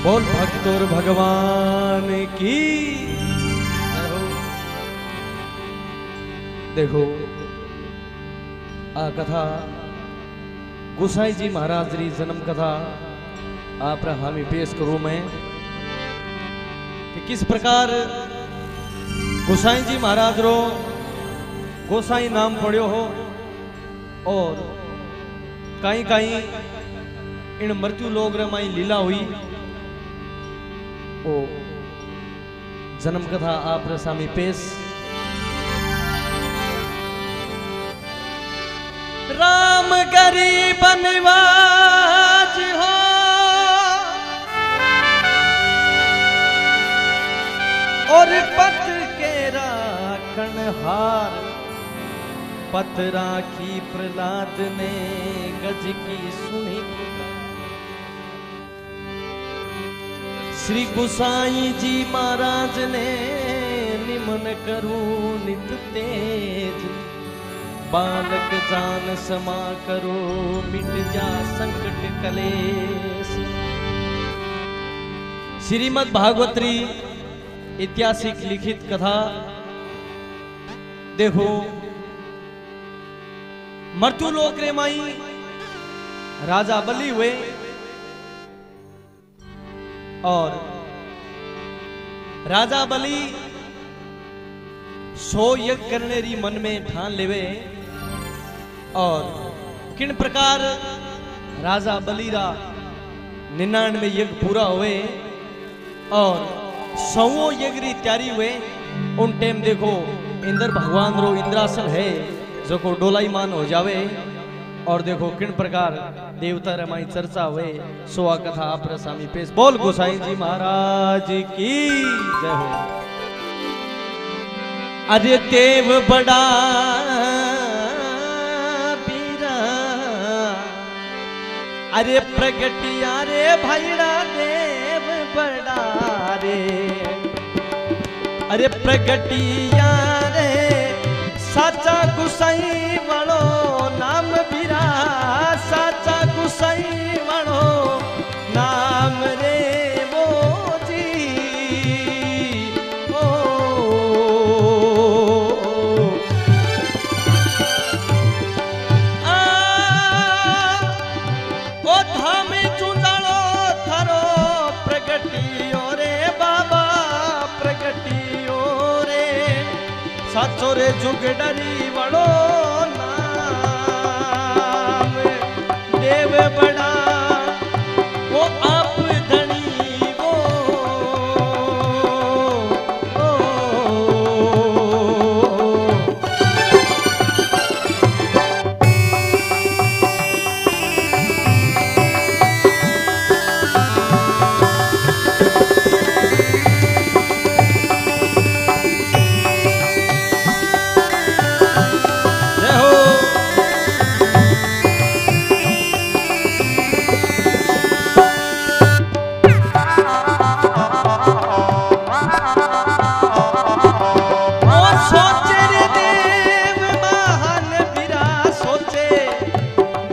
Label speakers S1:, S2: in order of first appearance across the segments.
S1: बोल भक्तोर भगवान की। देखो आ कथा गोसाई जी महाराज री जन्म कथा आप हामी पेश करूं मैं कि किस प्रकार गोसाई जी महाराज रो गोसाई नाम पड़ो हो और कहीं कहीं इन मृत्यु लोग रमाई लीला हुई। ओ जन्म कथा आप सामी पेश। राम गरीब निवाज हो और पत के राखण हार, पत राखी प्रहलाद ने गज की सुनी। श्री गोसाई जी महाराज ने निमन करूं नित तेज, बालक जान समा करो मिट जा संकट कलेश। श्रीमद् भागवतरी ऐतिहासिक लिखित कथा। देखो मृत्यु लोक रे माई राजा बलि हुए और राजा बलि 100 यज्ञ करने री मन में ठान लेवे और किन प्रकार राजा बलि रा 99 यज्ञ पूरा हुए और 100 यज्ञ री तैयारी हुए। उन टाइम देखो इंद्र भगवान रो इंद्रासन है जो को डोलाईमान हो जावे और देखो किन प्रकार देवता रमाई चर्चा हुए। सोआ कथा आप सामी पेश। बोल गोसाई जी महाराज की जय हो। अरे देव बड़ा बीरा, अरे प्रगटिया रे भाईड़ा देव बड़ा रे, अरे प्रगटिया रे साचा गुसाई वालो नाम बीरा, साचा गुसाई वालो नाम रे वो जी। ओ, ओ धामे चुंदालो थारो प्रगटियो रे बाबा, प्रगटियो रे साचो रे जुगडरी वालो नाम देव बड़ा वो आप धनी वो।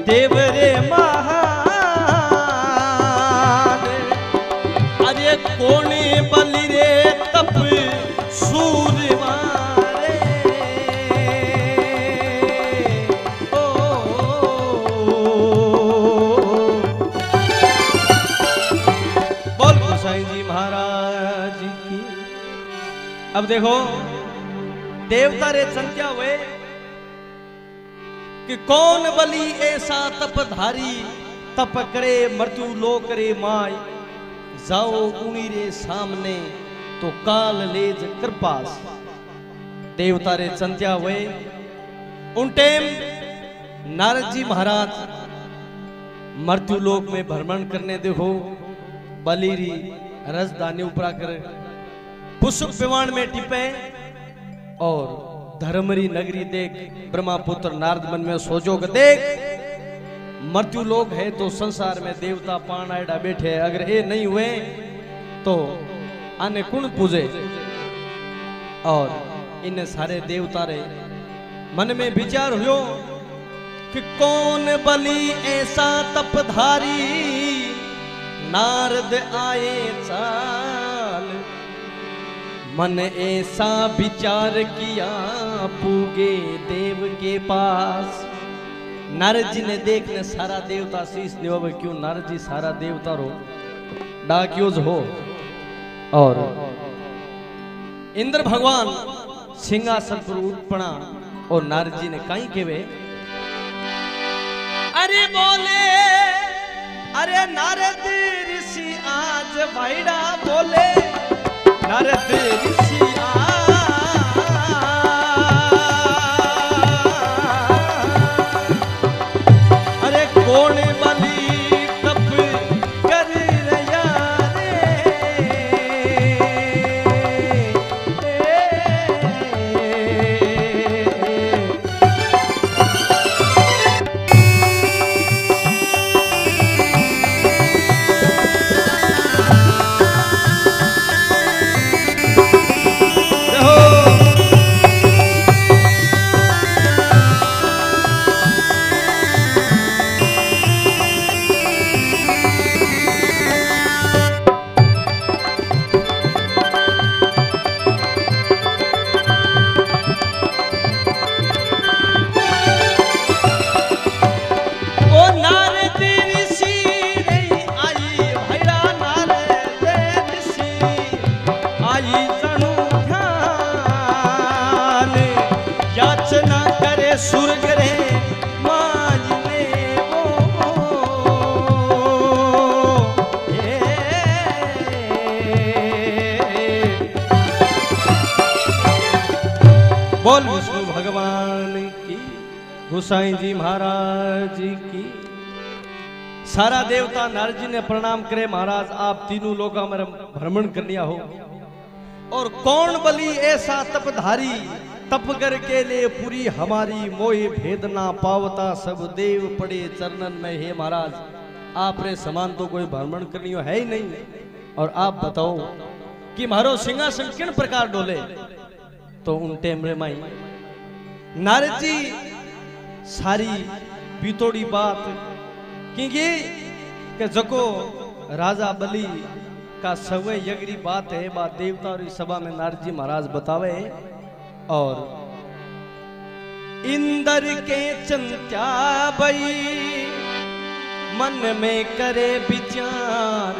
S1: देव रे महान, अरे कोने बलि रे तप सूर मारे। ओ, बोल गोसाई जी महाराज की। अब देखो देवता रे चंत्या हुए कि कौन बलि ऐसा तपधारी, तप करे मृत्यु लोक रे माय, जाओ उनी रे सामने तो काल लेज कृपास। देवता रे चंत्या हुए उन टाइम नारद जी महाराज मृत्यु लोक में भ्रमण करने। देखो बलि री रजधानी उपरा कर पुष्प विमान में टिपे और धर्मरी नगरी देख ब्रह्मपुत्र नारद मन में सोचोग देख मृत्यु लोग है तो संसार में देवता पान आयडा बैठे, अगर ये नहीं हुए तो आने कुण पूजे। और इन सारे देवता रे मन में विचार हुयो कि कौन बलि ऐसा तपधारी नारद आए चाल, मन ऐसा विचार किया पूगे देव के पास। नारद जी ने देखने सारा देवता शीश देव, क्यों नारद जी सारा देवता रो डाक्यूज हो। और इंद्र भगवान सिंहासन पर उठ पड़ा और नारद जी ने कहीं केवे, अरे बोले अरे नारद ऋषि आज भाईड़ा बोले, नारद ऋषि अरे कौन बलि तप कर रया सुरग रे माजने वो बोल विष्णु भगवान की, गोसाई जी महाराज की। सारा देवता नारद जी ने प्रणाम करे, महाराज आप तीनों लोग हमारे भ्रमण कर लिया हो, और कौन बलि ऐसा तपधारी, तप कर के लिए पूरी हमारी मोह भेद ना पावता, सब देव पड़े चरणन में। हे महाराज आप रे समान तो कोई भ्रमण करनी है ही नहीं, और आप बताओ कि मारो सिंहासन किन प्रकार डोले। तो उन टेम रे माई नारद जी सारी बीतोड़ी बात क्योंकि के जको राजा बलि का सवय यगरी बात है, बात देवता और सभा में नारद जी महाराज बतावे। और इंद्र के चंत्या बई मन में करे विचार,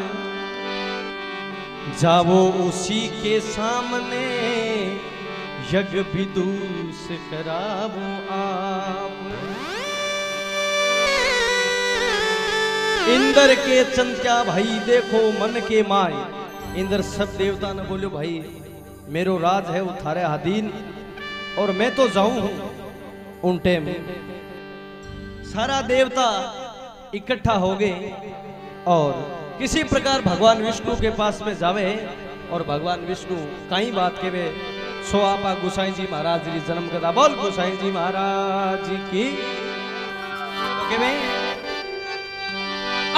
S1: जाओ उसी के सामने यज्ञ विदूष करावो आप। इंद्र के चंत्या भाई देखो मन के माय। इंद्र सब देवता ने बोलो भाई मेरो राज है वो थारे अधीन, और मैं तो जाऊं हूं। उन टाइम सारा देवता इकट्ठा हो गए और किसी प्रकार भगवान विष्णु के पास में जावे, और भगवान विष्णु कई बात के वे सो आपा गोसाई जी महाराज जी जन्म कदा। बोल गोसाई जी महाराज जी की। तो के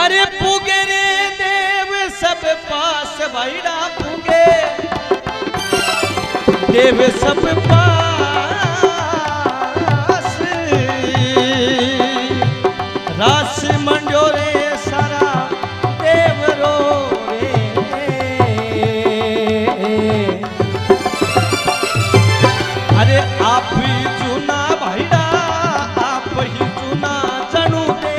S1: अरे पूगे रे देव सब पास, भाईड़ा पूगे देव सब पास, रास मंडो रे सारा देव रो रे। अरे आप ही चुना भाईड़ा, आप ही चुना जनू दे।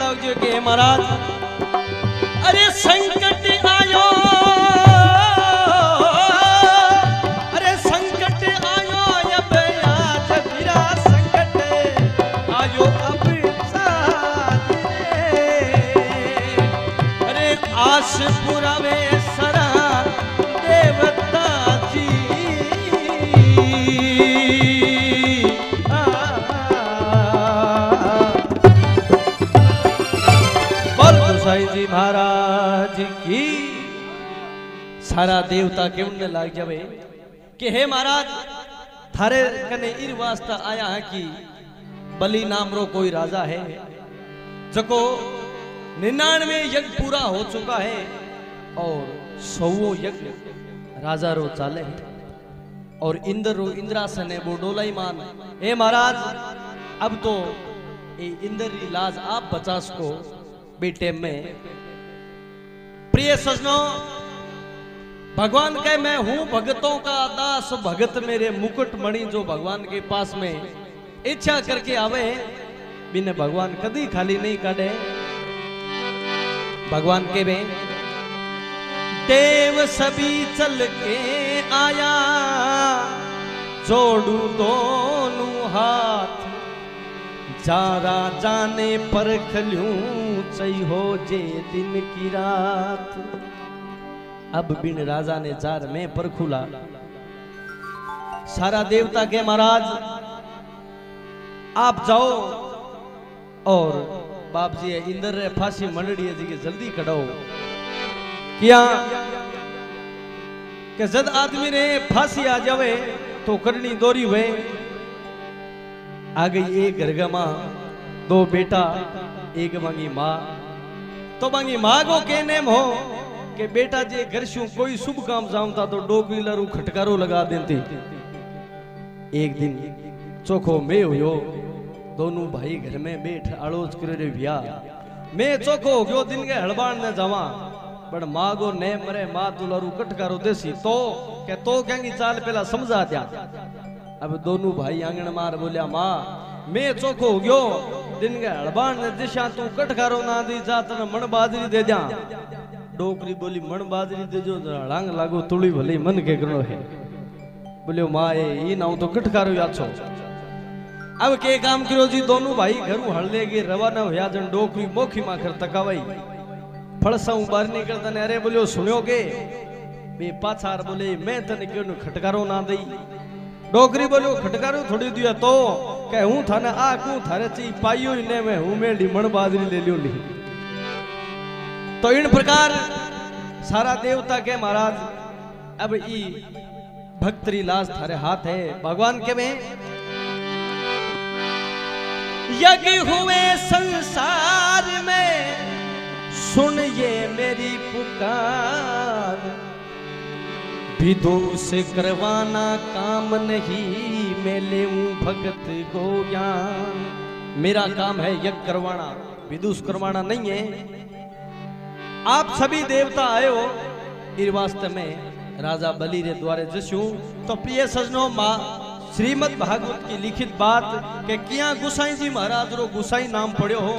S1: लग जो के महाराज अरे संकट आयो अरे संकट आयो अब आज फिरा संकट आयो अब अरे आस पुरावे सरा देवता जी गोसाई जी महाराज की सारा देवता केवने लाग जावे कि हे महाराज थारे कने इर वास्ता आया है कि बलि नाम रो कोई राजा है जको 99 यज्ञ पूरा हो चुका है और 100 यज्ञ राजा रो चाले और इंद्र रो इंद्रासन है वो डोलाई मान हे महाराज अब तो ये इंद्र की लाज आप 50 को बेटे में प्रिय सजनों भगवान कहे मैं हूं भगतों का दास भगत मेरे मुकुट मणि जो भगवान के पास में इच्छा करके आवे बिना भगवान कभी खाली नहीं काटे भगवान के में देव सभी चल के आया जोड़ू दोनों हाथ जारा जाने पर खलूं चई हो जे दिन की रात अब बिन राजा ने जार में पर खुला सारा देवता के महाराज आप जाओ और बाप जी इंद्र रे फांसी मंडड़ी जी के जल्दी कढ़ाओ किया कि जद आदमी ने फांसी आ जावे तो करनी दोरी हुए आ गई एक घरगा दो बेटा एक मांगी माँ तो मांगी माँ को के नेम हो कि बेटा जे घर शू कोई शुभ काम जामता तो डोगरी लरू खटकारो लगा देती एक दिन चोखो में हुयो दोनों भाई घर में बैठ आलोच करे रे भैया मैं चोखो हो गयो दिन के हड़बाण ने जावा बड़ माँ को ने मरे माँ तुलारू खटकारो देसी तो कहेंगी चाल पहला समझा दिया अब दोनों भाई आंगन मार बोलिया माँ मैं चोखो हो गयो दिन के हड़बाण ने दिशा तू कटकारो ना दी जात न मन बाजरी दे जा डोकरी बोली मन बाजरी दे जो हड़ांग लागो तुड़ी भले मन के करो है बोलियो माँ ये ना तो कटकारो याद छो अब के काम करो जी दोनों भाई घरू हल लेगे रवाना होया जन डोकरी मोखी मा कर तकावई फड़साऊ बाहर निकलता ने अरे बोलियो सुनियोगे बे पाछार बोले मैं तने क्यों खटकारो ना दई डोकरी बोलो खटकारो थोड़ी दिया तो कह हूं थाने आ कू थारे ची पाइयो ने मैं हूं में ढिमण बाजरी ले लियो ली तो इन प्रकार सारा देवता के महाराज अब ई भक्तरी लाज थारे हाथ है भगवान के में यज्ञ हुए संसार में सुन ये मेरी पुकार विदो से करवाना काम नहीं मैं लेऊं भगत को ज्ञान मेरा काम है यज्ञ करवाना विदुष करवाना नहीं है आप सभी देवता आए हो इस वास्ते में राजा बलि रे द्वारे जसू तो प्रिय सजनों माँ श्रीमद् भागवत की लिखित बात के किया गुसाई जी महाराज रो गुसाई नाम पढ़ो हो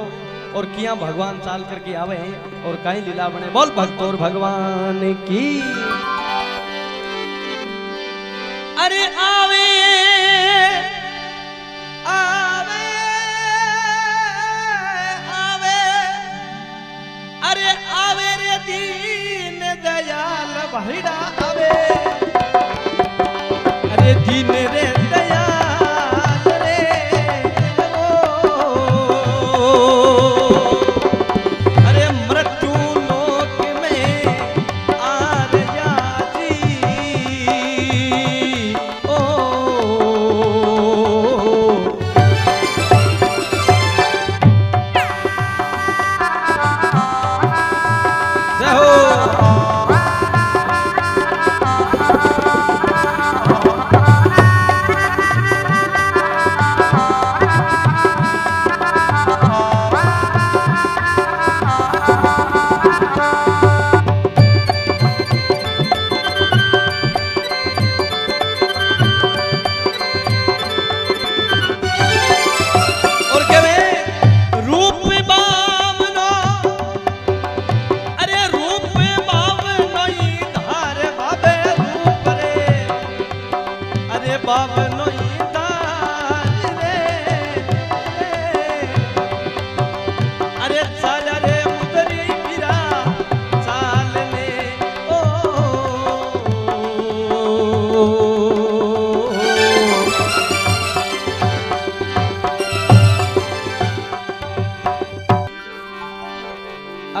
S1: और किया भगवान चाल करके आवे हैं और कहीं लीला बने बोल भक्त और भगवान की अरे आवे आवे आवे अरे आवे रे दीन दयाल भैरा आवे अरे दीन रे दयाल रे अरे मृत्यु लोक में आर्या जी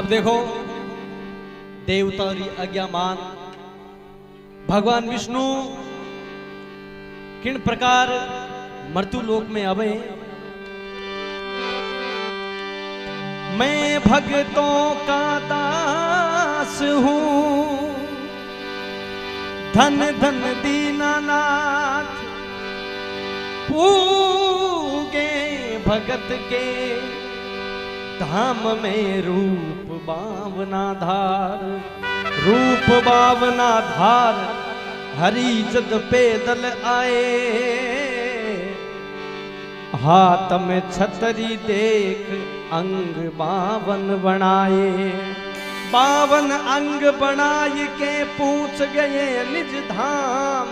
S1: अब देखो देवतारी आज्ञा मान भगवान विष्णु किन प्रकार मृत्यु लोक में आवे। मैं भक्तों का दास हूं, धन धन दीनानाथ पूगे भगत के धाम में रूप बावना धार। रूप बावना धार हरि जद पैदल आए, हाथ में छतरी देख अंग बावन बनाए। बावन अंग बनाए के पूछ गए निज धाम,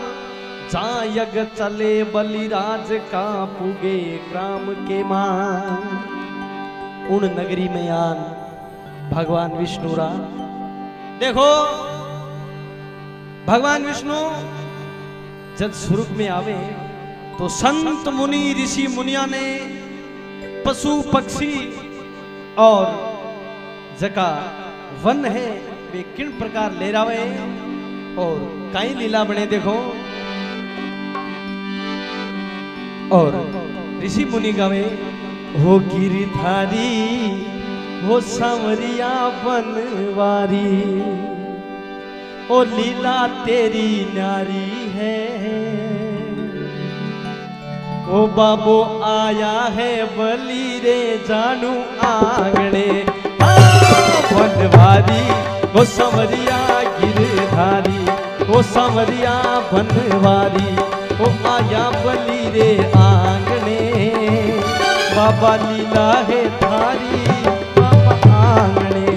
S1: जायग चले बलिराज का पुगे ग्राम के मान। उन नगरी में आन भगवान विष्णु रा देखो भगवान विष्णु जब स्वर्ग में आवे तो संत मुनि ऋषि मुनिया ने पशु पक्षी और जका वन है वे किन प्रकार ले रावे और कई लीला बने देखो। और ऋषि मुनि गावे हो गिरधारी हो सांवरिया बनवारी, ओ लीला तेरी न्यारी है। ओ बाबो आया है बली रे जानू आंगणे बनवारी। ओ सांवरिया गिरधारी ओ सांवरिया बनवारी, ओ आया बली रे आंगणे बाबा लीला है थारी बाबा आंगणे।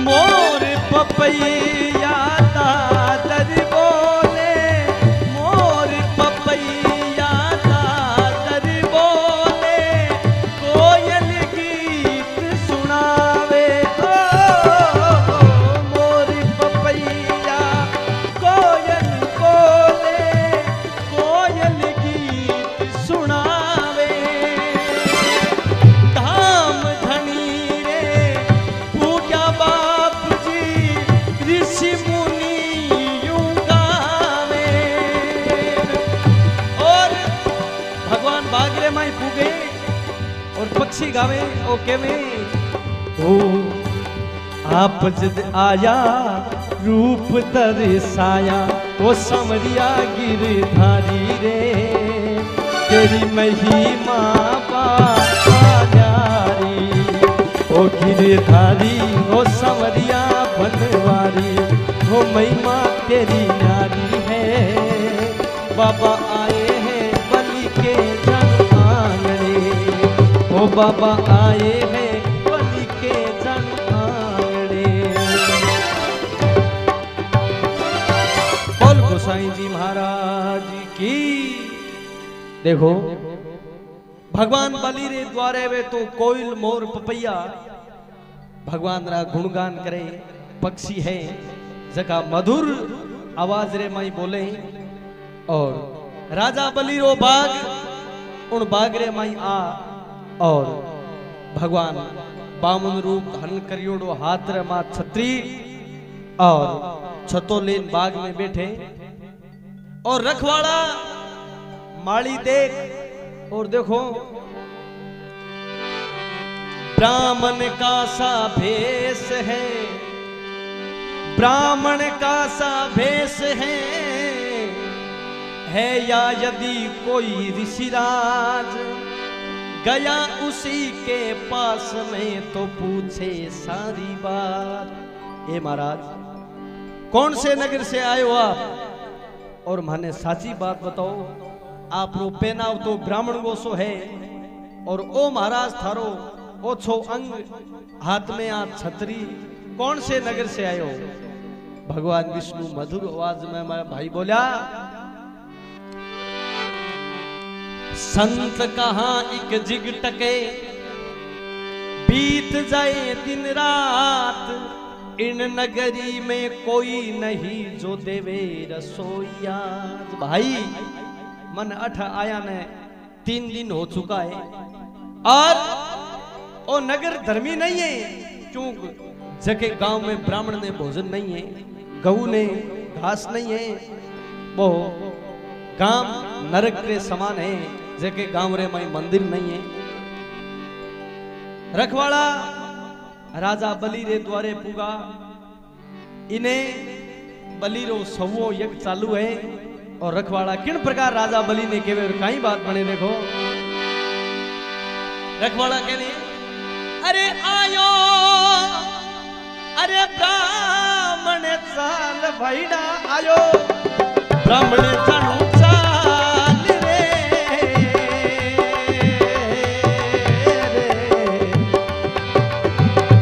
S1: मोर पपैया दादर बोले, मोर पपैया दादर बोले, कोयल गीत सुनावे। ओ मोर पपैया कोयल बोले, कोयल गीत सुनावे। धाम धनी रे पूजा बाप जी ऋषि मुनि यूं गावे। और भगवान बागरे माई पूगे और पक्षी गावे ओ केवे ओ आप जद आया रूप तरसाया, ओ सांवरिया गिरधारी रे तेरी महिमा प्यारी। ओ गिरधारी ओ सांवरिया बनवारी, ओ महिमा तेरी न्यारी है। बाबा आए हैं बलि के जन आंगणे, ओ बाबा आए हैं बलि के जन आंगणे। बोल गोसाई जी महाराज की। देखो भगवान बलि रे द्वारे वे तो कोयल मोर पपैया भगवान रा गुणगान करे। पक्षी है जका मधुर आवाज रे माई बोले। और राजा बलि रो बाग उन बाग रे माई आ और भगवान बामन रूप धारण करियोड़ो, हाथ रे मा छतरी और छतो लेन बाग में बैठे। और रखवाड़ा माली देख और देखो ब्राह्मण का सा भेष है, ब्राह्मण का सा भेष है या यदि कोई ऋषिराज गया उसी के पास में तो पूछे सारी बात। ए महाराज कौन से नगर से आए हो आप और माने साची बात बताओ। आप रो पहनाव तो ब्राह्मण गोसो है और ओ महाराज थारो ओ छो अंग हाथ में आप छतरी, कौन से नगर से आए हो। भगवान विष्णु मधुर आवाज में मेरा भाई बोला संत कहाँ एक जिग टके, बीत जाए दिन रात, इन नगरी में कोई नहीं जो देवे रसोईया। भाई मन अठ आया ने 3 दिन हो चुका है और वो नगर धर्मी नहीं है, क्योंकि जके गांव में ब्राह्मण ने भोजन नहीं है, गऊ ने घास नहीं है, वो गांव नरक के समान है। जके गांव रे में मंदिर नहीं है। रखवाड़ा राजा बलि रे द्वारे पुगा, इन्हें बलि रो सवो यज्ञ चालू है और रखवाड़ा किन प्रकार राजा बलि ने केवे कई बात बने। देखो रखवाड़ा कहने, अरे आयो अरे ब्राह्मण चाल भाईडा आयो, ब्राह्मण जानू चाल रे,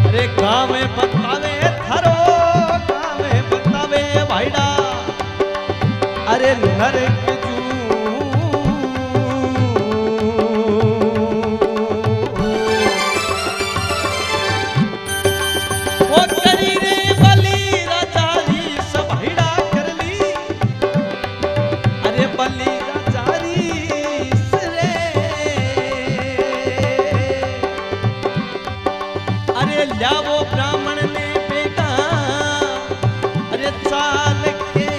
S1: अरे गाँव बतावे थारो, गाँव बतावे भाईडा, अरे नरक वो ब्राह्मण ने बेटा, अरे चाल के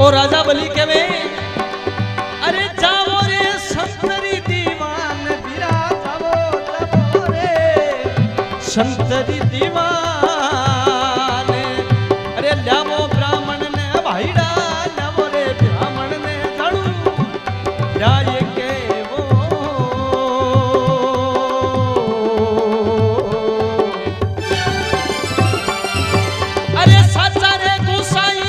S1: और राजा बलि के में, अरे जाओ रे संतरी दीवान बिरा, जाओ रे संतरी दीवान, अरे लावो ब्राह्मण ने भाईडा, लावो रे ब्राह्मण ने जाणू राय के वो, अरे साचा रे गुसाई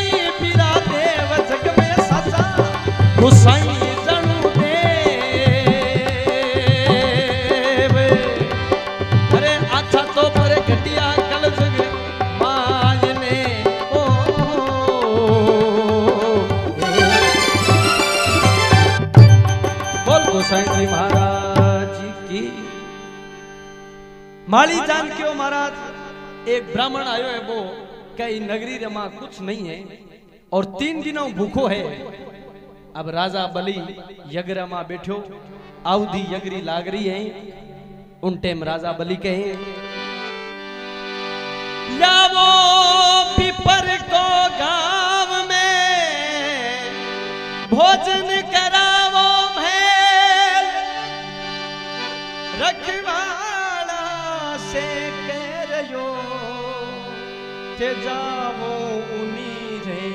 S1: गुसाई जानू देव, अरे अच्छा तो पर घटिया कल जग मायने ओ, बोल गोसाई जी महाराज की। माली जान क्यों महाराज, एक ब्राह्मण आयो है, वो कई नगरी रे मां कुछ नहीं है और 3 दिनों भूखो है। अब राजा बलि यज्ञ में बैठो, आउधी यज्ञ लाग रही है, उन टाइम राजा बलि कहे, लावो पीपर को गांव में भोजन करावो महल, रखवाड़ा से कह रहो ते जावो उन्हीं रे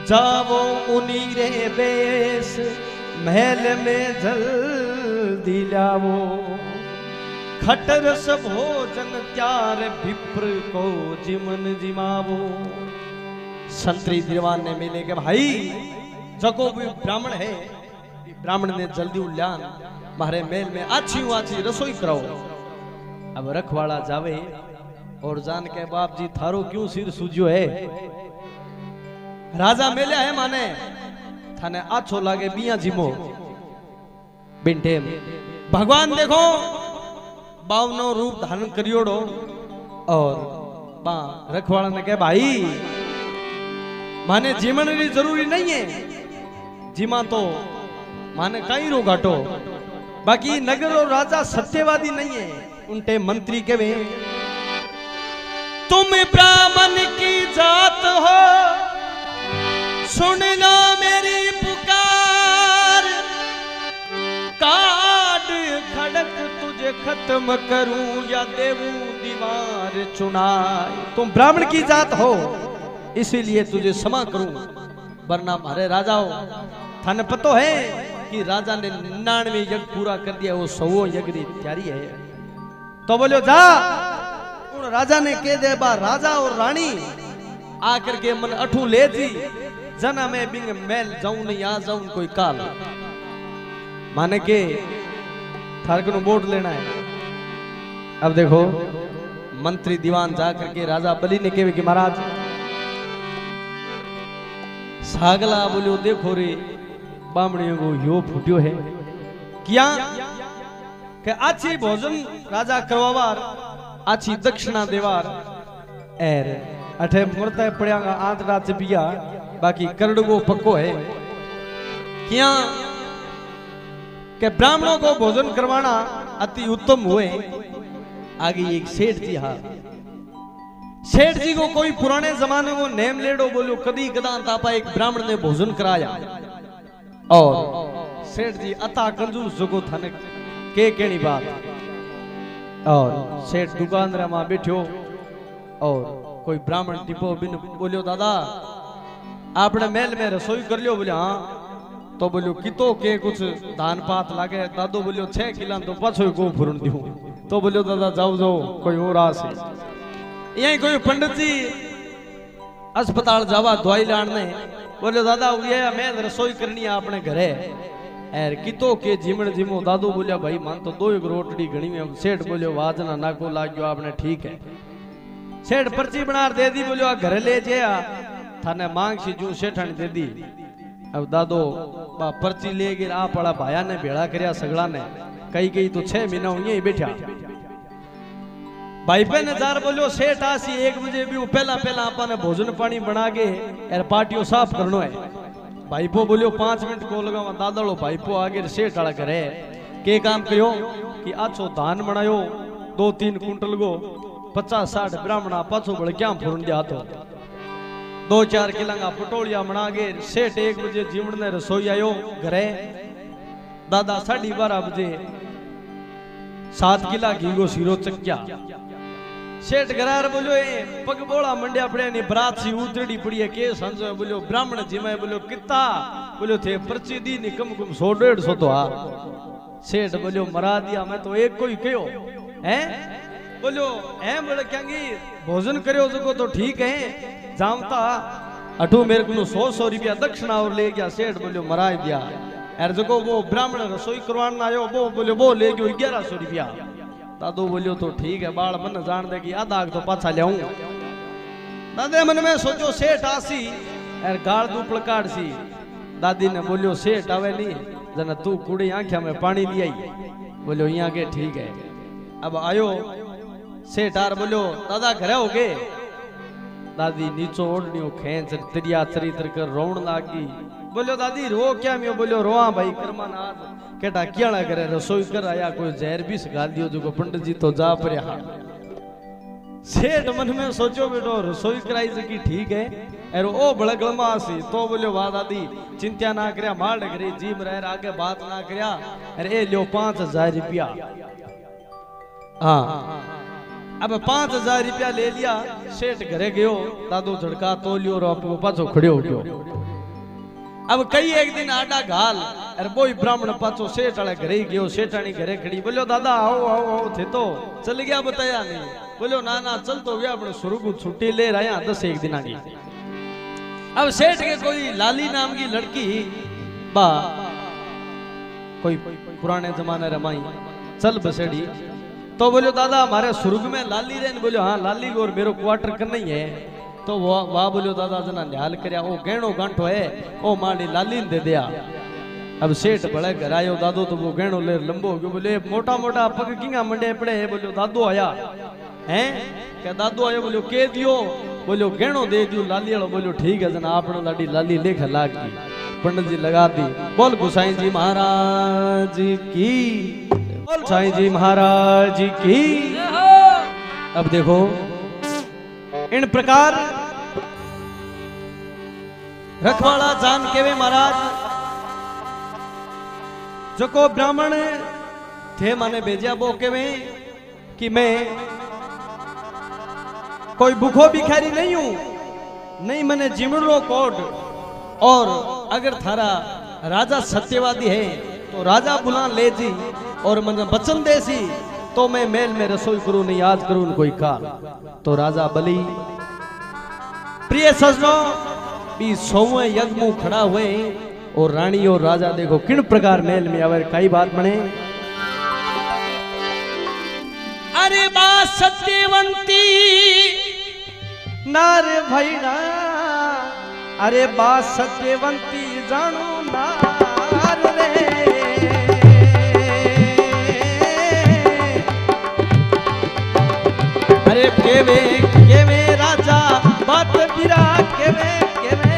S1: जावो उन्हीं रे बेस, महल में जल्दी लावो, खटरस भोजन त्यार विप्र को जिमन जिमावो। संतरी दीवान ने मिले के भाई जको भी ब्राह्मण है, ब्राह्मण ने जल्दी उल्यान मारे महल में अच्छी रसोई कराओ। अब रखवाड़ा जावे और जान के बाप जी थारो क्यों सिर सूझो है, राजा मेले है माने थाने आछो लागे बिया जिमो बिंटे भगवान देखो बावनो रूप धारण करियोड़ो और बा रखवाड़ा ने कहे भाई माने जीवन री जरूरी नहीं है, जीमा तो माने कई रो घाटो बाकी नगर और राजा सत्यवादी नहीं है, उनके मंत्री के वे तुम ब्राह्मण की जात हो, सुन लो मेरी पुकार, काट खड़क तुझे खत्म करूं या देवूं दीवार चुनाए। तुम ब्राह्मण की जात हो इसीलिए तुझे क्षमा करूं, वरना हमारे राजा हो थाने पतो है कि राजा ने 99 यज्ञ पूरा कर दिया, वो 100 यज्ञ की तैयारी है। तो बोलो जा, उन राजा ने कह दे बा राजा और रानी आकर के मन अठू ले जी, जना मैं बिंग मैल जाऊं नहीं आ जाऊं कोई काल, माने के थारकनु बोर्ड लेना है। अब देखो मंत्री दीवान जाकर के राजा बलि ने कहे कि महाराज सागला बोलो देखो रे बामणियों को यो फूट्यो है क्या के अच्छी भोजन राजा करवावार, अच्छी दक्षिणा देवार एर अठे मुरता पड़ियागा आंत रात बिया, बाकी करड़गो पक्को है क्या के ब्राह्मणों को भोजन करवाना अति उत्तम हुए। आगे एक सेठ जी, हाँ सेठ जी को कोई पुराने जमाने को नेम लेडो बोलो कदी कदा तापा एक ब्राह्मण ने भोजन कराया, और सेठ जी अता कंजूस जगो थाने के केनी बात, और सेठ दुकान रे मां बैठो और कोई ब्राह्मण टिपो बिन बोलियो दादा आपने महल में रसोई कर लियो, बोले हाँ। तो बोलियो कितो के कुछ धान पात लागे, दादो बोलियो 6 किला तो पाछो को फुरन दियो। तो बोलियो दादा जाओ जाओ कोई और आस है, यही कोई पंडित जी अस्पताल जावा दवाई लाने, बोले दादा ये मैं रसोई करनी है अपने घरे एर कितो के जिमण जिमो। दादू बोलिया भाई मान तो 2 रोटड़ी घणी में। सेठ बोलियो वाजना नाको लाग गयो आपने, ठीक है। सेठ पर्ची बना दे दी, बोलियो घर ले जे थाने मांग सी जू सेठानी दे दी। अब दादो बा पर्ची ले गए आ पड़ा भाया ने भेड़ा करया सगड़ा ने, कई कई तो 6 महीना हुई ही बैठा। भाई पे नजार बोलियो सेठ आसी 1 बजे भी पहला पहला आपने भोजन पानी बना के एर पाटियो साफ करनो है। भाईपो बोलियो 5 मिनट को लगावा। दादाड़ो भाईपो आगे सेठ वाला करे के काम करियो कि आछो धान बनायो 2-3 कुंटल गो 50-60 ब्राह्मणा पाछो बड़ क्या फुरन दिया तो 2-4 किला पटोलिया बना के सेठ 1 बजे जीवन ने रसोई आयो घरे। दादा 12:30 बजे 7 किला घी गो सीरो चक्या। सेठ घरार बोलो ए पग बोला मंडिया पड़े नी बरात सी उतरड़ी पड़ी है के संजो बोलो ब्राह्मण जिमे बोलो कितना बोलो थे पर्ची दी नी कम 100-150 तो आ। सेठ बोलो मरा दिया मैं तो एक कोई कहो हैं बोलो हैं बोले क्यांगी भोजन करो जको तो ठीक है जामता अठू मेरे को 100 रुपया दक्षिणा और ले गया। सेठ बोलो मरा दिया यार जको वो ब्राह्मण रसोई करवाना आयो वो बोले वो ले गयो 1100 रुपया। दादू बोलियो तो ठीक है बाल मन जान दे कि आधा तो पाछा लियाऊं। दादे मन में सोचो सेठ आसी यार गाल दूपड़ काट सी। दादी ने बोलियो सेठ आवे नहीं जना तू कुड़ी आंखिया में पानी लियाई। बोलियो यहाँ के ठीक है। अब आयो सेठ आर बोलियो दादा घरे हो गए। दादी नीचो ओढ़नियो खेच तिरिया चरित्र कर रोन लागी। बोलियो दादी रो क्या मैं बोलियो रोआ भाई कर्मा नाथ केटा क्याला करे रसोई कर आया कोई जहर भी सगा दियो जो पंडित जी तो जा पर। सेठ मन में सोचो बेटो रसोई कराई सकी ठीक है अरे ओ बड़गलमा सी। तो बोलियो वाह दादी चिंता ना करया मार डगरी जीम रह आगे बात ना करया अरे ए लियो 5000 रुपया। हाँ अब 5000 रुपया ले लिया। सेठ घरे गयो दादू झड़का तो लियो और आपको पाछो खड़े हो गयो। अब कई एक दिन आडा घाल अरे बोई ब्राह्मण पाछो सेठ वाले घरे गयो। सेठानी घरे खड़ी बोलियो दादा आओ आओ आओ थे तो चल गया बताया नहीं। बोलियो ना ना चल तो गया अपने शुरू को छुट्टी ले रहा 10 दिन की। अब सेठ के कोई लाली नाम की लड़की बा कोई पुराने जमाने रमाई चल बसेड़ी। तो बोलियो दादा हमारे सुर्ग में लाली रहन। बोलियो हाँ लाली और मेरो क्वार्टर करना ही है। तो वाह बोलियो दादा जना न्याल करया ओ गहणो गांठो है ओ माड़ी लाली दे दिया। अब सेठ बड़े घर आयो दादो तो वो गहणो ले लंबो हो गयो। बोले मोटा मोटा पग किंगा मंडे पड़े है। बोलियो दादो आया हैं क्या दादो आयो। बोलियो के दियो। बोलियो गहणो दे दियो लाली वालो। बोलियो ठीक है जना आपनो लाडी लाली लेख लाग गई। पंडित जी लगा दी। बोल गोसाई जी महाराज की, बोल गोसाई जी महाराज की। अब देखो इन प्रकार रखवाला जान के वे महाराज जो को ब्राह्मण थे माने भेजा बो के वे कि मैं कोई भूखो भिखारी नहीं हूं, नहीं मैंने जिमड़ो कोट, और अगर थारा राजा सत्यवादी है तो राजा बुला ले जी और मैंने वचन दे सी तो मैं मेल में रसोई करूं, नहीं आज करूं कोई काल। तो राजा बलि प्रिय सजनों भी सौवे यज्ञ मुंह खड़ा हुए और रानी और राजा देखो किन प्रकार मेल में आवे। कई बात बने, अरे बा सत्यवंती नार भैया, अरे बा सत्यवंती जानो नार रे, अरे केवे केवे राजा बात बिरा केवे केवे,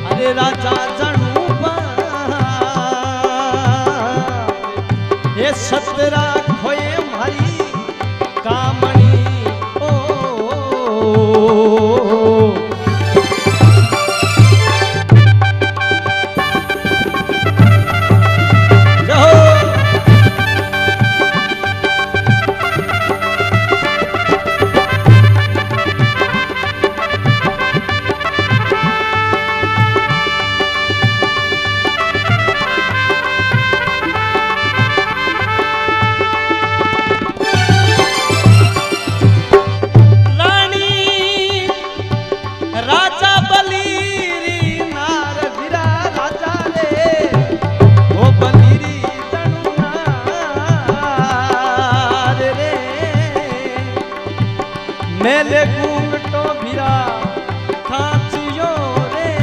S1: अरे राजा जानू बा ये सतरा खोए मारी कामणी मेले घूंघटो भिरा खांचियो रे,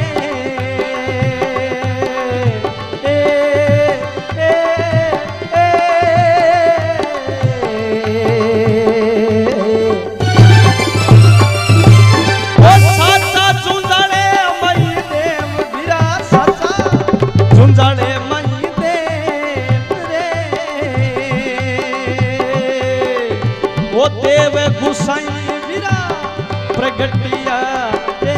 S1: ओ साचा झुंझाड़े मई देव भिरा, साचा झुंझाड़े मई देव रे, ओ देव गुसाई प्रगटिया रे।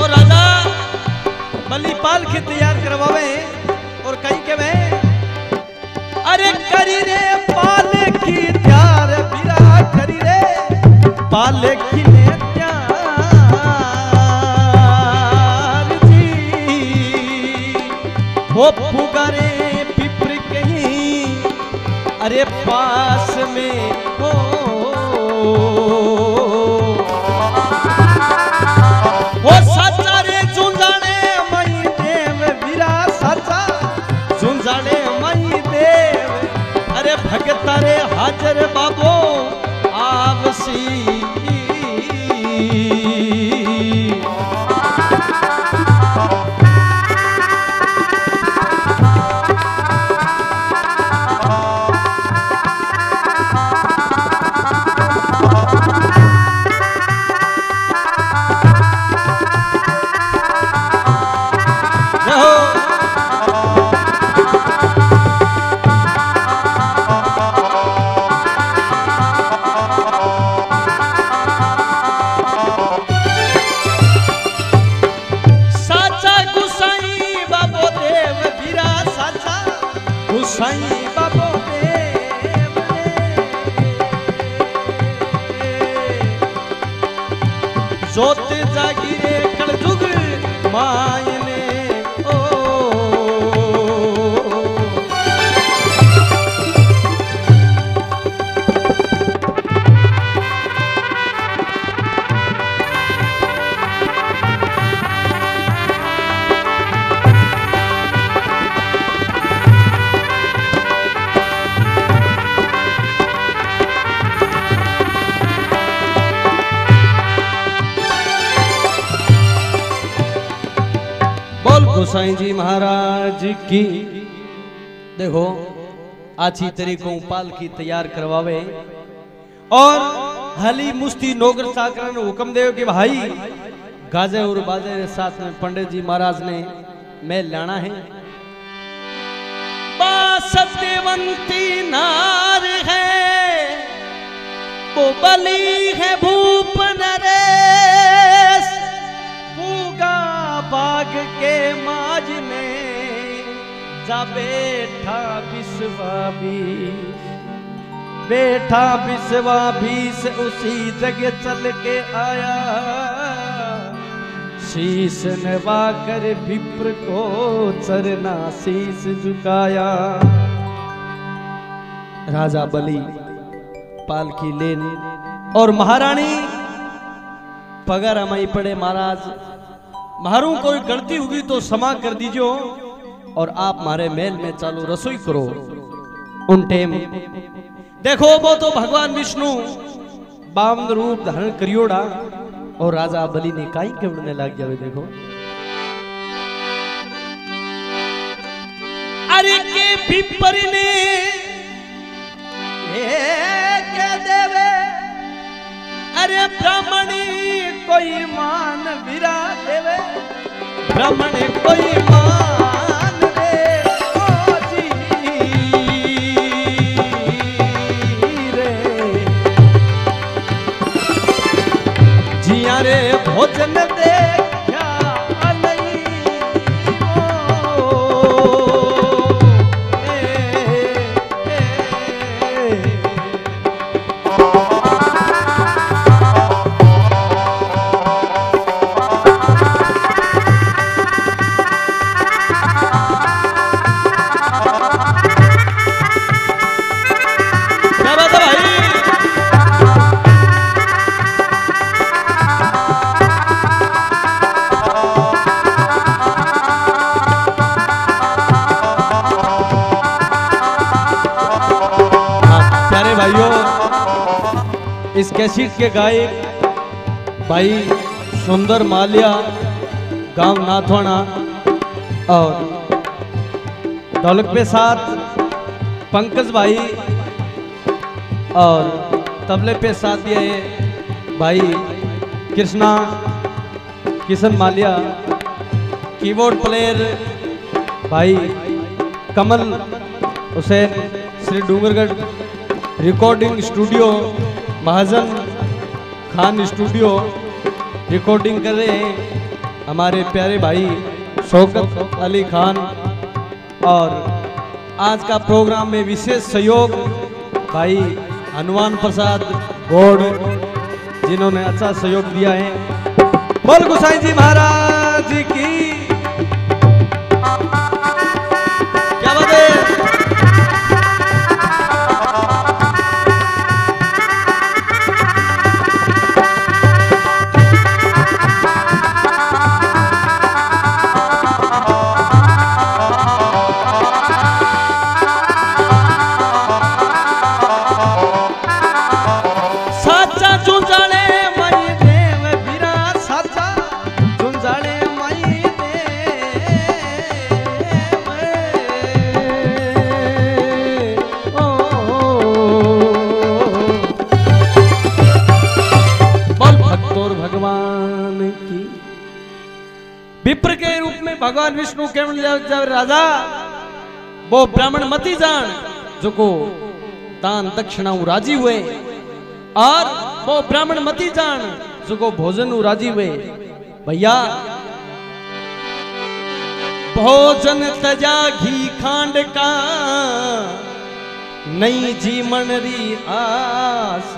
S1: और राजा बलिपाल के तैयार करवावे और कहीं के वे अरे करी रे पाल की त्यार बिरा, करी रे पाल की ने त्यार जी, वो पुगारे पिपर कहीं अरे पास में हो, वो सच्चा रे झुंझाड़े मई देव वीरा, साचा झुंझाड़े मई देव, अरे भगता रे हाजर बाबो आवसी। साईं बाबो देव जोत जागी रे कलजुग मायने ओ, गोसाई जी महाराज की। देखो अच्छी तरीकों पालकी तैयार करवावे और हली मुस्ती नौकर चाकर ने हुक्म दे कि भाई गाजे और बाजे के साथ में पंडित जी महाराज ने मेल लाना है। सत्यवंती नार है वो बली है भूप नरेश, पूगा बाग के माज में जा बैठा बिस्वा बीस उसी जगह चल के आया, शीश नवा कर विप्र को चरना शीश झुकाया। राजा बलि पालकी लेन और महारानी पगार माई पड़े, महाराज महारू कोई गलती होगी तो क्षमा कर दीजिए और आप हमारे महल में चालू रसोई करो। उन टेम देखो वो तो भगवान विष्णु बामन रूप धारण करियोड़ा और राजा बलि ने काई केवड़ने लग जावे। देखो अरे के विपर ने के देवे, अरे ब्राह्मणी कोई मान विरा देवे, ब्राह्मणी कोई मान दे ओ जी रे, जिया रे भोजन दे इस कैसेट के गायक भाई सुंदर मालिया गांव नाथवाना और ढोलक पे साथ पंकज भाई और तबले पे साथ दिए भाई कृष्णा किशन मालिया, कीबोर्ड प्लेयर भाई कमल हुसैन श्री डूंगरगढ़, रिकॉर्डिंग स्टूडियो महाजन खान स्टूडियो रिकॉर्डिंग कर रहे हैं हमारे प्यारे भाई शौकत अली खान। और आज का प्रोग्राम में विशेष सहयोग भाई हनुमान प्रसाद गौड़ जिन्होंने अच्छा सहयोग दिया है। बोल गोसाई जी महाराज की क्या बात है। विप्र के रूप में भगवान विष्णु केवल राजा वो ब्राह्मण मती जान जो को दान दक्षिणा राजी हुए, और वो ब्राह्मण मती जान जो को भोजन राजी हुए। भैया भोजन तजा घी खांड का नई जीवन री आस,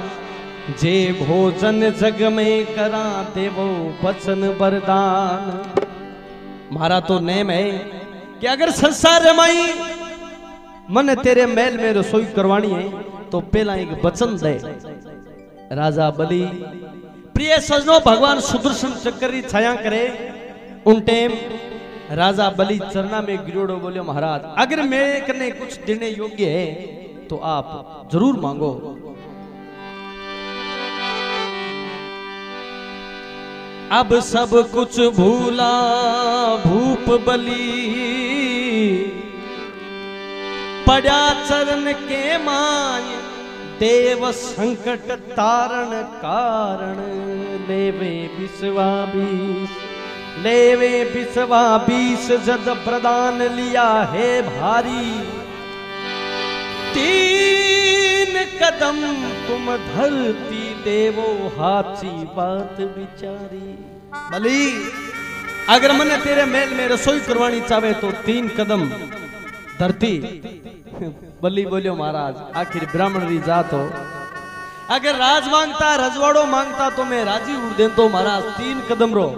S1: जे भोजन जग में कराते वो बचन वरदान। हमारा तो नेम है कि अगर संसार रमाई मन तेरे महल में रसोई करवानी है तो पहला एक वचन दे। राजा बलि प्रिय सजनों भगवान सुदर्शन चक्र की छाया करे। उन टाइम राजा बलि चरना में गिरोड़ो बोले महाराज अगर मेरे करने कुछ देने योग्य है तो आप जरूर मांगो। अब सब कुछ भूला भूप बली, पड़ा चरण के माय देव संकट तारण कारण। लेवे बिस्वा बीस जद प्रदान लिया है भारी, 3 कदम तुम धरती देवो हाथी बात बिचारी। बली अगर मने तेरे मेल में रसोई करवानी चाहे तो 3 कदम धरती। बली बोलियो महाराज आखिर ब्राह्मण री जात हो, अगर राज मांगता रजवाड़ो मांगता तो मैं राजी उड़ दे तो महाराज 3 कदम रो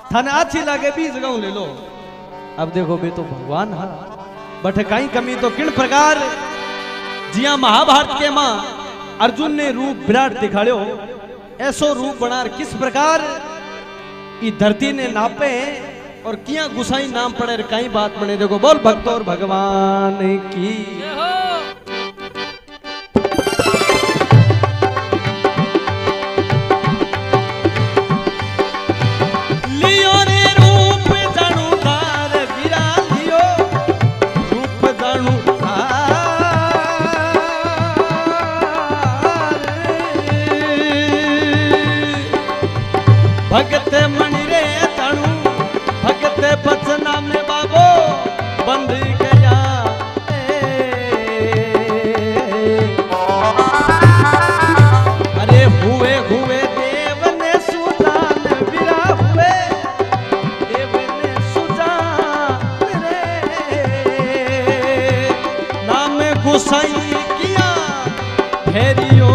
S1: थाने अच्छी लागे 20 जगह ले लो। अब देखो बे तो भगवान हा बट कहीं कमी तो किन प्रकार जिया महाभारत के मां अर्जुन ने रूप विराट दिखाड़ो, ऐसो रूप बना किस प्रकार ई धरती ने नापे और किया गुसाई नाम पड़े कहीं बात बने। देखो बोल भक्त और भगवान की लियो रे रूप जानू धार गिरा लियो रूप जानू भगत मणि रे तणु भगत बचना में बाबो बंद गया। अरे हुए हुए देव ने सुजान विरा हुए देव ने सुजान रे नाम गुसाई किया फेरियो।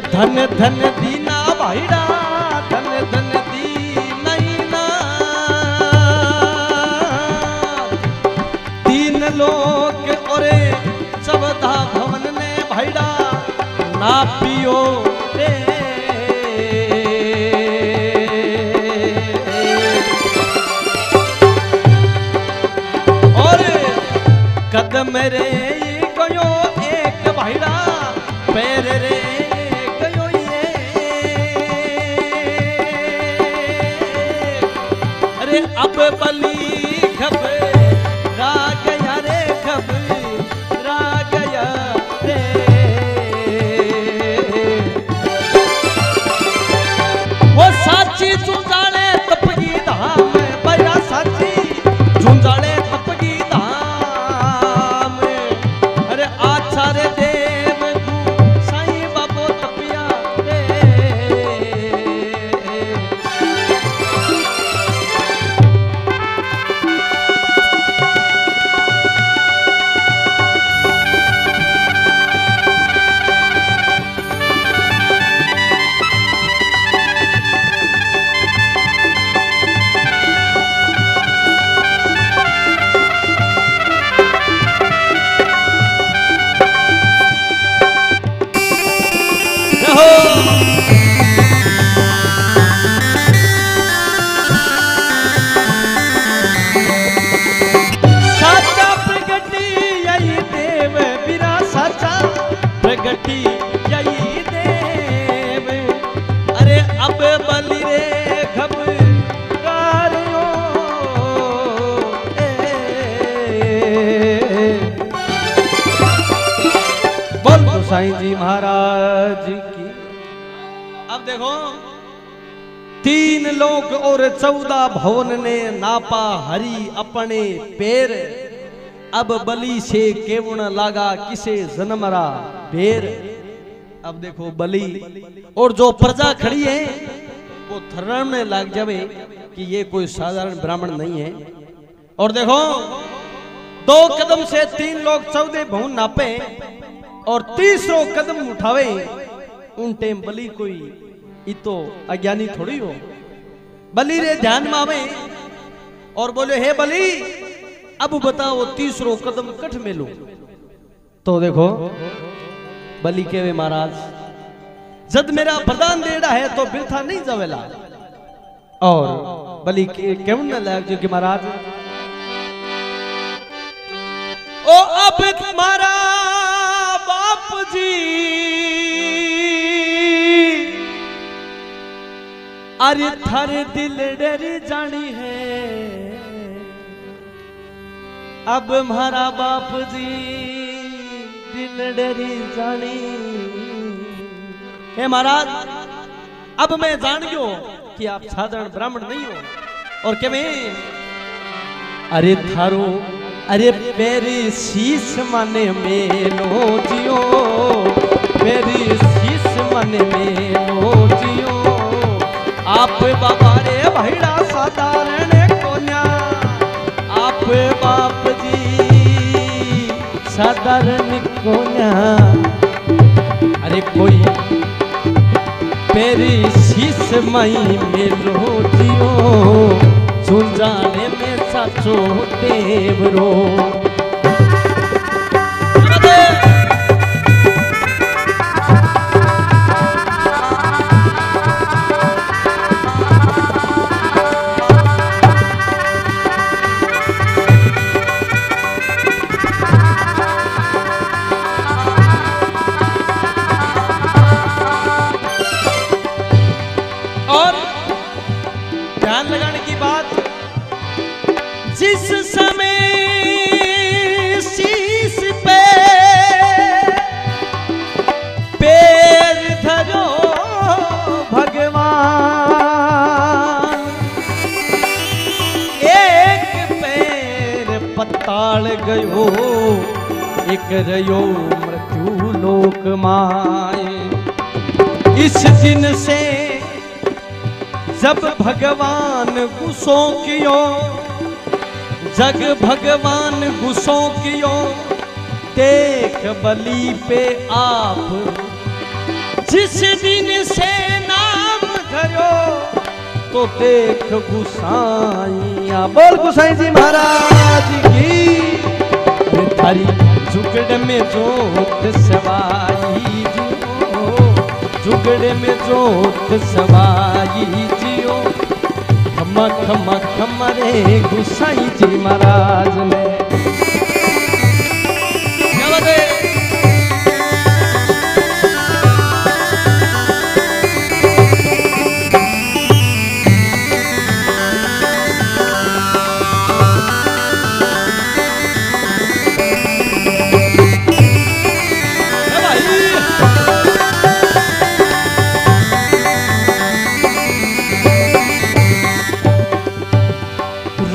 S1: धन धन दीना भाईड़ा धन धन दीना तीन लोग और चौथा भवन ने भाईड़ा ना पियो रे। और कदम रे गयो एक भाईड़ा पैर रे अब बली घबरा गया रे घबरा गया रे। वो साची झुंझाड़े तपगी धाम बया साची झुंझाड़े तपगी धाम। अरे आछा रे देव साईं बाबो तपिया रे। प्रगटी यही देव। अरे अब बलि रे घबरायो बोल गोसाई जी महाराज की। अब देखो 3 लोग और 14 भवन ने नापा हरि अपने पैर। अब बलि से केवण लागा किसे जन्मरा बेर। अब देखो बलि और जो प्रजा खड़ी है वो थर्राने लग जावे कि ये कोई साधारण ब्राह्मण नहीं है। और देखो 2 कदम से 3 लोग 14 भवन नापे और 30 कदम उठावे, उन टाइम बलि कोई इतो अज्ञानी थोड़ी हो। बलि रे ध्यान में आवे और बोले हे बलि अब बताओ 30 कदम कठ में लो। तो देखो बलि केवे महाराज जद मेरा वरदान देड़ा है तो बिरथा नहीं जावेला। और बलि केवन न लग जो कि महाराज ओ अब तुम्हारा बाप जी अरे थारे दिल डरी जानी है। अब हमारा बाप जी दिल डरी जानी है। महाराज अब मैं जान गयो कि आप साधारण ब्राह्मण नहीं हो। और क्या मैं अरे थारो अरे मेरी शीश मन मेलो जियो, मेरी शीश मन मेलो जियो। आप बाबा रे भैड़ा साधारण कोन्या, आप बाप जी साधारण कोन्या। अरे कोई मेरी शीश मई मेलो जियो, सुनजाने में साचो देवरो। जिस समय शीश पे पैर धरो भगवान, एक पैर पताल गयो एक रयो मृत्यु लोक माए। इस दिन से जब भगवान गुस्सो कियो, जग भगवान गुस्सो कियो, देख बलि पे आप जिस दिन से नाम धरो, तो देख गुसाइया। बोल गुसाई जी महाराज की। थारी जुगड़ में जोत सवाई जियो, जुगड़ में जोत सवाई जियो। खमा खमा खमा रे गुसाई जी महाराज ने। क्या बात है?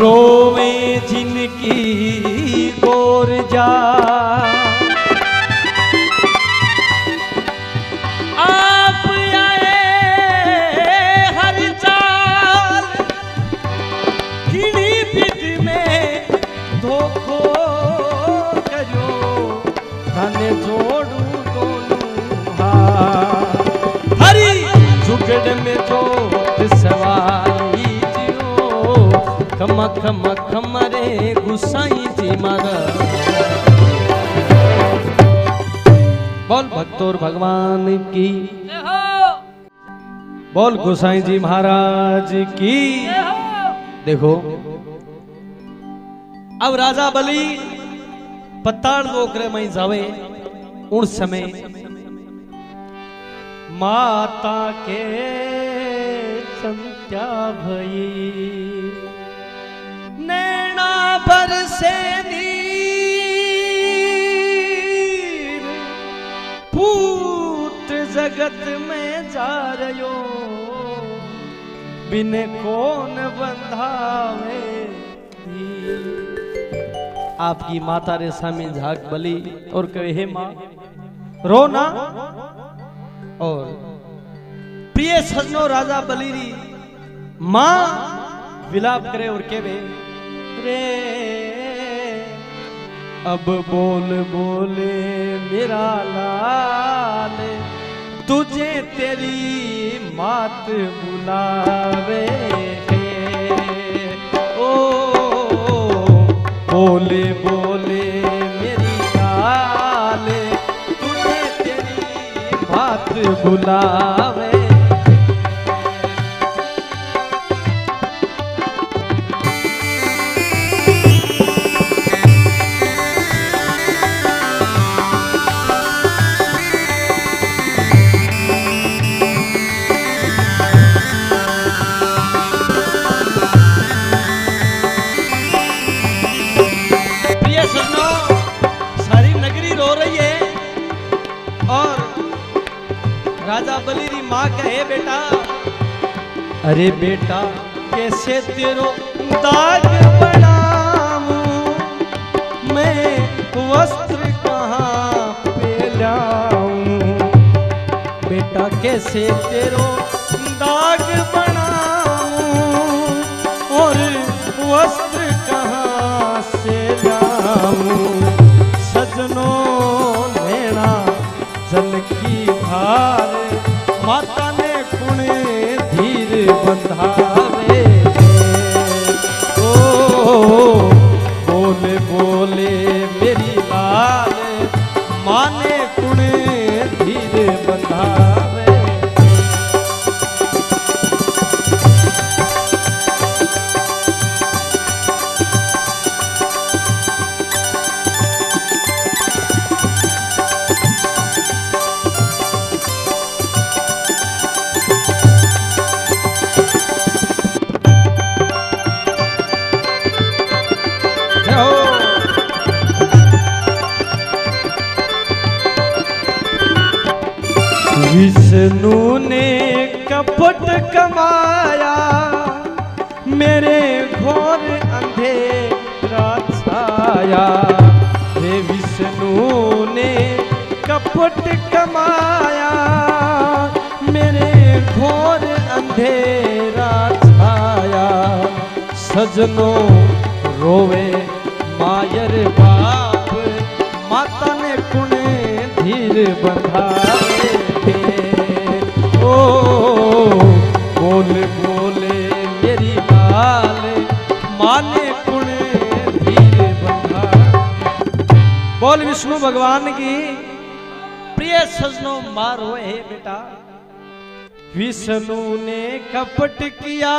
S1: रोवे जिनकी गोर जा, आप आए हर चाल, किड़ी पिट में धोखो करो, थाने जोड़ू दोनों हाथ। हरी जुगड़ में जोत सवाई खमा खमा खमा रे गुसाई जी महाराज। बोल भक्तोर भगवान की, बोल गुसाई जी महाराज की। देखो अब राजा बलि पताड़ लोकरे में जावे, उन समय माता के संत्या भई, नैना बरसे नीर, पूत जगत में जा रयो, बिन कौन बंधावे। आपकी माता रे सामने झाक बलि और कहे हे माँ रो ना, और प्रिय सजनो राजा बलीरी मां विलाप करे और केवे रे अब बोल बोले मेरा लाल तुझे तेरी मात बुलावे ओ बोले बोले मेरी लाल तुझे तेरी मात बुलावे। राजा बलीरी माँ कहे बेटा अरे बेटा कैसे तेरो दाग बनाऊं मैं वस्त्र कहाँ पे लाऊं बेटा कैसे तेरो दाग बनाऊं और वस्त्र कहाँ से लाऊं सजनों नैना जल की धार माता ने कुणे धीर बंधावे ओ बोले बोले मेरी लाल माँ ने कुणे धीर बंधावे। विष्णु ने कपट कमाया मेरे घोर अंधेरा छाया हे विष्णु ने कपट कमाया मेरे घोर अंधेरा छाया सजनों रोवे मायर बाप माता ने कुणे धीर बंधावे ओ बोले बोले मेरी लाल माने कुणे धीर बंधा। बोल विष्णु भगवान की प्रिय सजनों मारो हे बेटा विष्णु ने कपट किया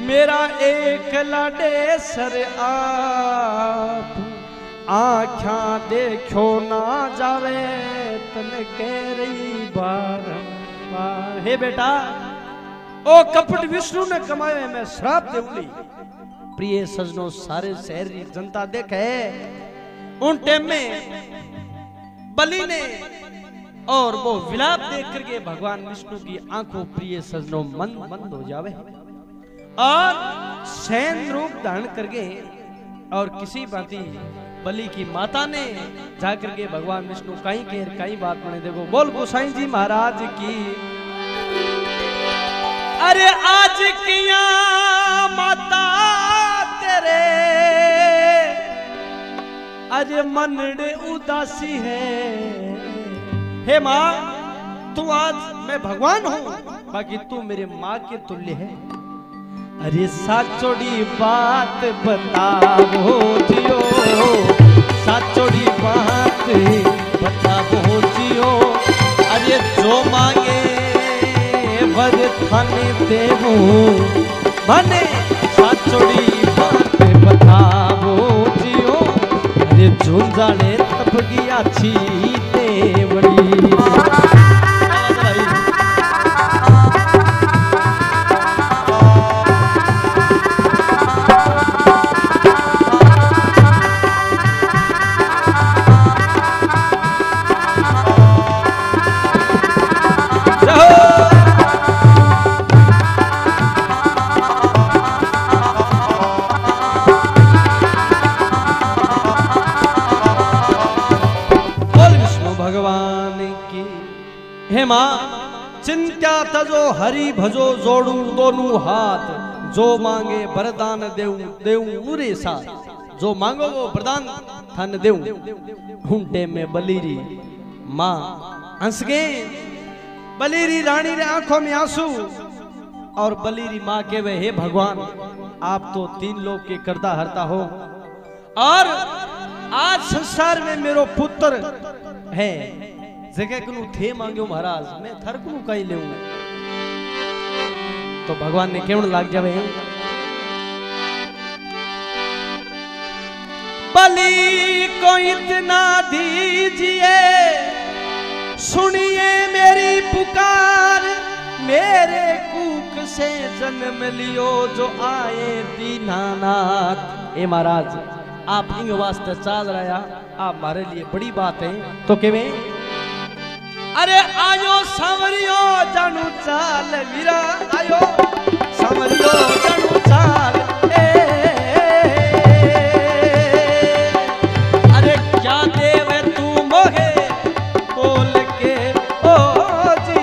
S1: मेरा एक लाडे सर आप आँखा देखो ना जावे तन कह रही बार हे बेटा ओ कपट विष्णु ने कमाए मैं श्राप देऊंगी। प्रिय सजनों सारे शहर की जनता देखे उन टाइम में बलि ने और वो विलाप देख करके भगवान विष्णु की आंखों प्रिय सजनों मंद हो जावे और सैन रूप धारण करके और किसी बाती बलि की माता ने जाकर के भगवान विष्णु कई बात बने देखो बोल गोसाई जी महाराज की अरे आज किया माता तेरे अरे मनड़े उदासी है हे माँ तू आज मैं भगवान हूँ बाकी तू मेरे माँ के तुल्य है अरे साचोड़ी बात बताओ जियो साचोड़ी बात बताओ जियो अरे जो मांगे वर थाने देवो माने साचोड़ी बात बताओ जियो अरे झुंझाने तब गया छी देवड़ी। तजो हरि भजो जोड़ू दोनों हाथ, जो मांगे वरदान देऊ देऊ उरे साथ, जो मांगो वो वरदान थन देऊ। हुंटे में बलीरी माँ हंस गए, बलीरी रानी रे आंखों में आंसू, और बलीरी माँ के वे हे भगवान आप तो तीन लोग के करता हरता हो, और आज संसार में मेरो पुत्र है, जगह कनु थे मांगो महाराज, मैं थर कनु कही ले। तो भगवान ने केवल लाग जावे, बलि को इतना दीजिए, सुनिए मेरी पुकार, मेरे कूक से जन्म लियो जो आए दीनानाथ। ए महाराज आप इंग वास्ते चाल रहा, आप हमारे लिए बड़ी बात है। तो केवे अरे आयो सांवरियो जानू चाल वीरा, आयो सांवरियो जानू चाल, अरे क्या देवे तू मोहे बोल के ओ जी,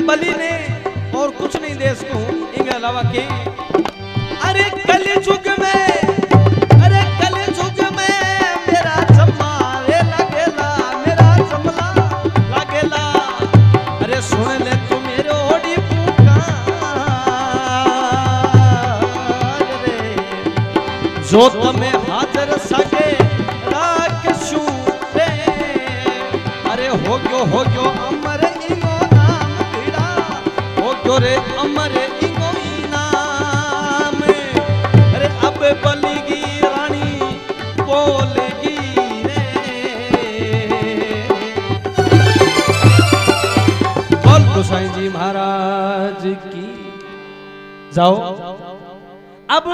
S1: बलि ने और कुछ नहीं दे सकूं इनके अलावा के। अरे कलयुग में, अरे कलयुग में मेरा जम्मा रे लगेला, मेरा जमला लगेला, अरे सुन ले तू मेरे ओडी पुकार रे, जो तुम्हें हाजर सके राखशू रे, अरे हो गयो अमर रे अमर इंगो इनाम, अरे अब बलि की रानी बोलेगी रे, बोल गोसाई जी महाराज की। जाओ अब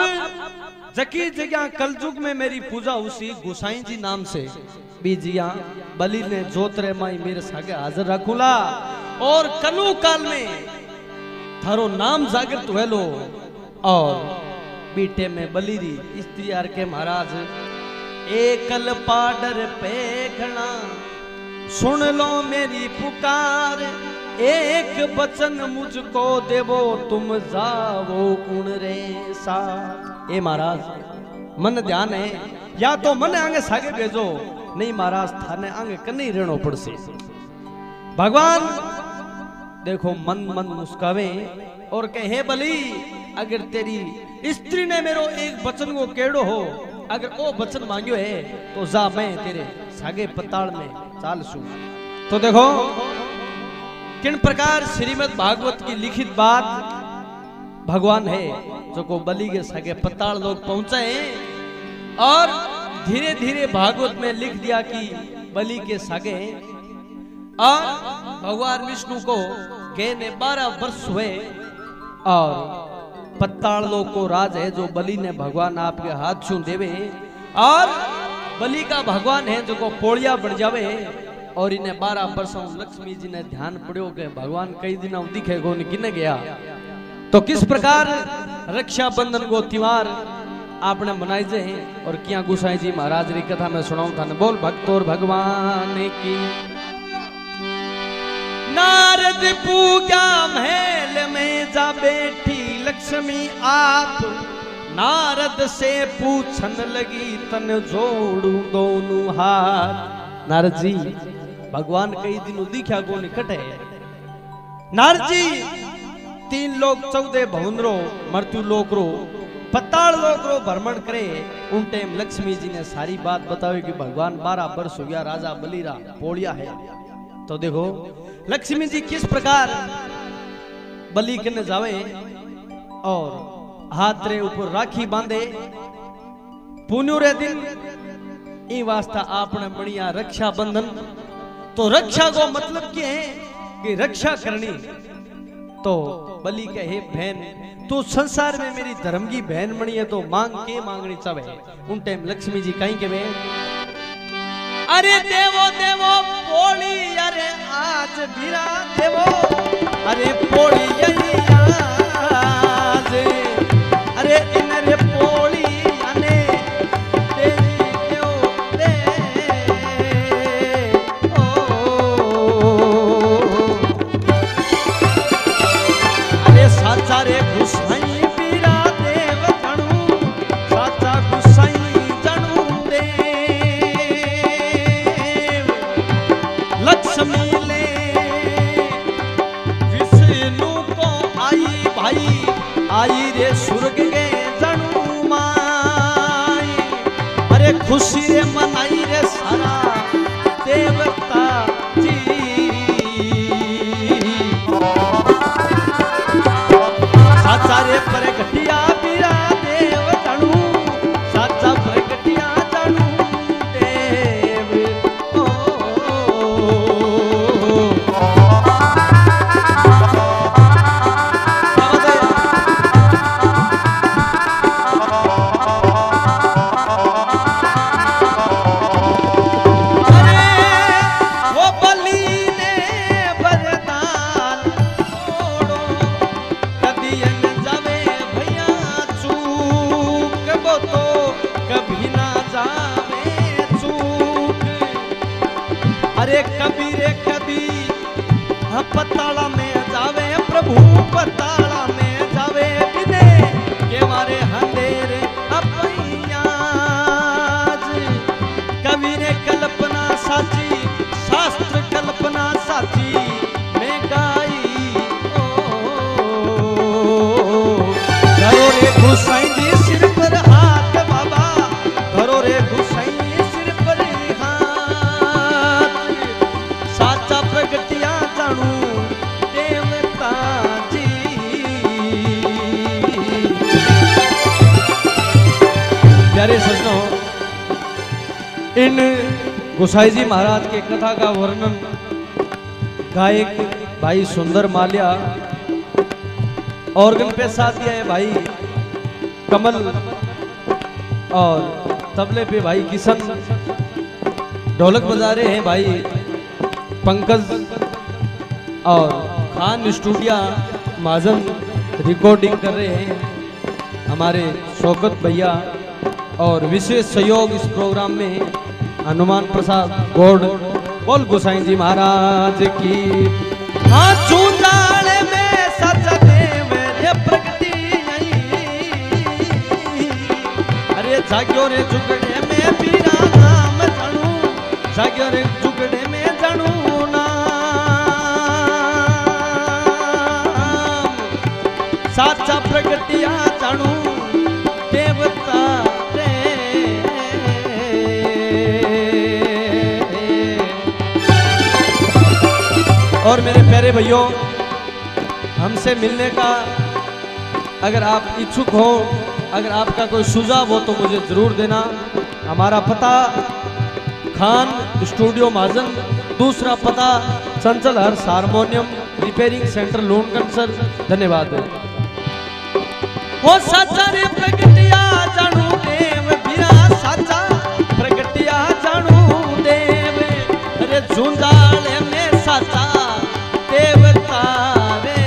S1: जकी जगह कलयुग में मेरी पूजा उसी गोसाई जी नाम से बीजिया बलि ने जोतरे माई मेरे सागे हाजिर रखूला, और कलु काल में थारो नाम जागृत हुए लो, और बीटे में बलिरी स्त्री आर के महाराज एकल पाडर पे खड़ा, सुन लो मेरी पुकार, एक वचन मुझको देवो तुम जाओ उन रे सा। ए महाराज मन ध्यान है, या तो मन आगे सागे भेजो, नहीं महाराज थाने आगे कन्नी रहनो पड़से। भगवान देखो मन मन मुस्कावे और कहे बलि अगर तेरी स्त्री ने मेरो एक वचन को केड़ो हो, अगर वो वचन मांगियो है तो जा मैं तेरे सागे पताल में चाल सू। तो देखो किन प्रकार श्रीमद् भागवत की लिखित बात भगवान है जो को बलि के सागे पताल लोग पहुंचे, और धीरे धीरे भागवत में लिख दिया कि बलि के सागे और भगवान विष्णु को गए ने 12 वर्ष हुए, और पत्ताल लोक को राज है जो बलि ने भगवान आपके हाथ छू देवे, और बलि का भगवान है जो को पोड़िया बन जावे, और इन्हें 12 वर्षों लक्ष्मी जी ने ध्यान पड़ो के भगवान कई दिनों दिखे गो किने गया। तो किस प्रकार रक्षाबंधन को त्योहार आपने मनाई जे हैं, और क्या गोसाई जी महाराज की कथा में सुनाऊं था। बोल भक्त और भगवान की। नारद पूजा महल में जा बैठी लक्ष्मी आप, नारद से पूछन लगी तन जोड़ू दोनों हाथ। नारद जी भगवान कई दिन दिखा को निकट है। नारद जी 3 लोग 14 भवन रो मृत्यु लोक रो पताल लोक रो भ्रमण करे। उन टाइम लक्ष्मी जी ने सारी बात बताई कि भगवान 12 वर्ष हो गया राजा बलिरा पोड़िया है। तो देखो लक्ष्मी जी किस प्रकार बलि करने जावे और हाथ रे ऊपर राखी बांधे पुण्य रे दिन ई वास्ता आपने बढ़िया रक्षा बंधन। तो रक्षा को मतलब क्या है कि रक्षा करनी। तो बलि कहे बहन तू संसार में मेरी धर्म की बहन बनी है तो मांग के मांगनी चाहे। उन टाइम लक्ष्मी जी कहीं के वे अरे देवो देवो पोड़ी अरे आज बिरा देवो अरे पोड़ी यही आज अरे इन रे पोड़ी अने तेरी क्यों दे ओ अरे साचा रे गुसाई बिरा देव जनू साचा गुसाई जनू दे लक्ष्मी ले विष्णु को आई भाई आई रे स्वर्ग के जनू माई अरे खुशी रे मनाई रे सारा देवता जी साचा रे प्रगटिया बिरा देव जनू साचा प्रगटिया जनू देव ओ कभी रे कभी हम पताला में जावे प्रभु पताला में जावे बिने के मारे हंडेरे अपैयाज कभी रे कल्पना साची शास्त्र कल्पना साची में गाई घरों रे घुसाई जी सिर पर हाथ बाबा घरों रे घुसाई सिर पर प्रगटिया जानू देवता जी। प्यारे सज्जनों इन गोसाई जी महाराज के कथा का वर्णन गायक भाई सुंदर माल्या ऑर्गन पे साथ दिया है भाई कमल और तबले पे भाई किशन ढोलक बजा रहे हैं भाई पंकज और खान स्टूडियो माजन रिकॉर्डिंग कर रहे हैं हमारे शौकत भैया और विशेष सहयोग इस प्रोग्राम में हनुमान प्रसाद गौड़ बोल गोसाई जी महाराज की। हाँ चूंदाले में सच देव रे प्रगटी अरे जाग्यो रे जुगड़े में बीरा नाम जानू जाग्यो रे जुगड़े में जानू साचा प्रगटिया जानू देवता रे। और मेरे प्यारे भाइयों हमसे मिलने का अगर आप इच्छुक हो अगर आपका कोई सुझाव हो तो मुझे जरूर देना। हमारा पता खान स्टूडियो माजन दूसरा पता चंचल हर्ष हारमोनियम रिपेयरिंग सेंटर लूणकंसर। धन्यवाद। वो साचा रे प्रगटिया जानू देव बिरा साचा प्रगटिया जानू देव अरे झुंझाले में साचा देवता रे।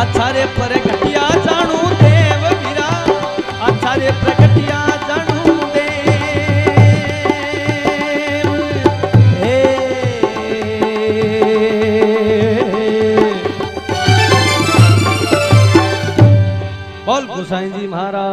S1: अच्छा रे प्रगटिया जानू देव बिरा अच्छा रे प्रगटिया जानू बोल गोसाई जी महाराज।